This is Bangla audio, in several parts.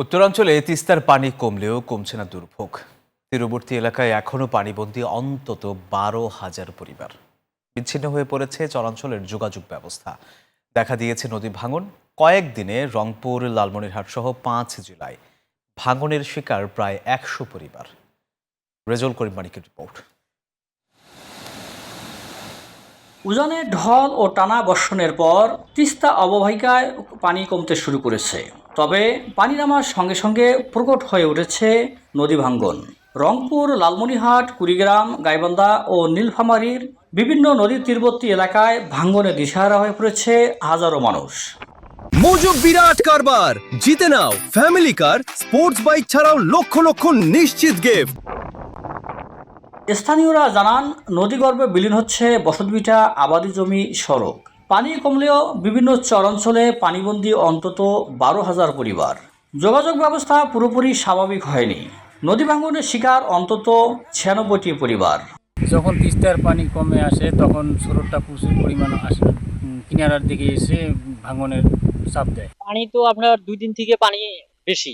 উত্তরাঞ্চলে তিস্তার পানি কমলেও কমছে না দুর্ভোগ। তীরবর্তী এলাকায় এখনও পানিবন্দী অন্তত 12,000 পরিবার। বিচ্ছিন্ন হয়ে পড়েছে চরাঞ্চলের যোগাযোগ ব্যবস্থা। দেখা দিয়েছে নদী ভাঙন। কয়েকদিনে রংপুর, লালমনিরহাট সহ 5 জেলায় ভাঙনের শিকার প্রায় 100 পরিবার। রেজল করিম মানিকের রিপোর্ট। উজানে ঢল ও টানা বর্ষণের পর তিস্তা অববাহিকায় পানি কমতে শুরু করেছে। তবে পানি নামার সঙ্গে সঙ্গে প্রকট হয়ে উঠেছে নদী ভাঙ্গন। রংপুর, লালমনিরহাট, কুড়িগ্রাম, গাইবান্ধা ও নীলফামারীর বিভিন্ন নদীর তীরবর্তী এলাকায় ভাঙ্গনে দিশাহারা হয়ে পড়েছে হাজারো মানুষ। মজুব বিরাট কারবার, জিতে নাও ফ্যামিলি কার, স্পোর্টস বাইক ছাড়াও লক্ষ লক্ষ নিশ্চিত গিফট। স্থানীয়রা জানান, নদীগর্ভে বিলীন হচ্ছে বসতভিটা, আবাদি জমি, সড়ক। পানি কমলেও বিভিন্ন চরাঞ্চলে পানিবন্দী অন্তত 12,000 পরিবার। যোগাযোগ ব্যবস্থা পুরোপুরি স্বাভাবিক হয়নি। নদী ভাঙনের শিকার অন্তত 96টি পরিবার। যখন তিস্তার পানি কমে আসে তখন স্রোতটা প্রচুর পরিমাণ আসে, কিনারার দিকে এসে ভাঙনের চাপ দেয়। পানি তো আপনার 2 দিন থেকে পানি বেশি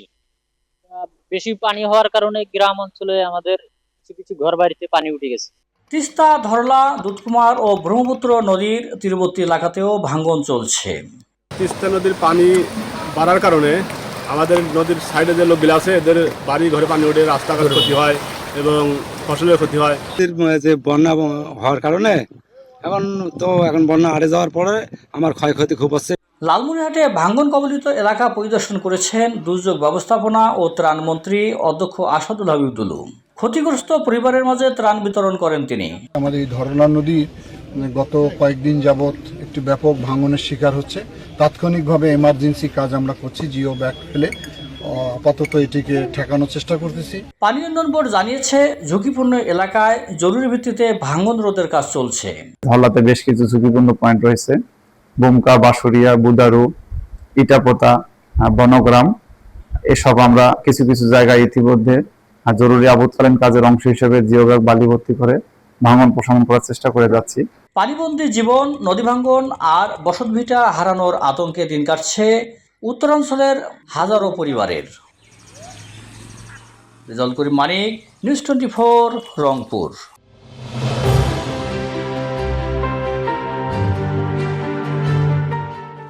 বেশি পানি হওয়ার কারণে গ্রাম অঞ্চলে আমাদের কিছু কিছু ঘর বাড়িতে পানি উঠে গেছে। তিস্তা, ধরলা, দুধকুমার ও ব্রহ্মপুত্র নদীর তীরবর্তী এলাকাতেও ভাঙন চলছে। তিস্তা নদীর পানি বাড়ার কারণে আমাদের নদীর সাইডে যে লোকগুলো আছে এদের বাড়ি ঘরে পানি উঠে রাস্তাঘাট ক্ষতি হয় এবং ফসলের ক্ষতি হয়। যে বন্যা হওয়ার কারণে এখন বন্যা হারে যাওয়ার পরে আমার ক্ষয়ক্ষতি খুব হচ্ছে। লালমনিরহাটে ভাঙ্গন কবলিত এলাকা পরিদর্শন করেছেন দুর্যোগ ব্যবস্থাপনা ও ত্রাণ মন্ত্রী অধ্যক্ষ আসাদুল হাবিবুল। ক্ষতিগ্রস্ত পরিবারের মাঝে ত্রাণ বিতরণ করেন তিনি। আমাদের এই ধরলা নদী গত কয়েকদিন যাবৎ একটি ব্যাপক ভাঙনের শিকার হচ্ছে। তাৎক্ষণিকভাবে এমার্জেন্সি কাজ আমরা করছি, জিও ব্যাগ ফেলে আপাতত এটিকে ঠেকানোর চেষ্টা করতেছি। পানি উন্নয়ন বোর্ড জানিয়েছে, ঝুঁকিপূর্ণ এলাকায় জরুরি ভিত্তিতে ভাঙন রোধের কাজ চলছে। ধরলাতে বেশ কিছু ঝুঁকিপূর্ণ পয়েন্ট রয়েছে: বুমকা, বাঁশরিয়া, বুদারু, ইটাপোতা, বনগ্রাম। এসব আমরা কিছু কিছু জায়গায় ইতিমধ্যে জরুরি আপৎকালীন কাজের অংশ হিসেবে জিও ব্যাগ বালি ভর্তি করে ভাঙন প্রশমন করার চেষ্টা করে যাচ্ছি। পানিবন্দী জীবন, নদী ভাঙ্গন আর বসতভিটা হারানোর আতঙ্কে দিন কাটছে উত্তরাঞ্চলের হাজারো পরিবারের। রেজাউল করিম মানিক, নিউজ 24, রংপুর।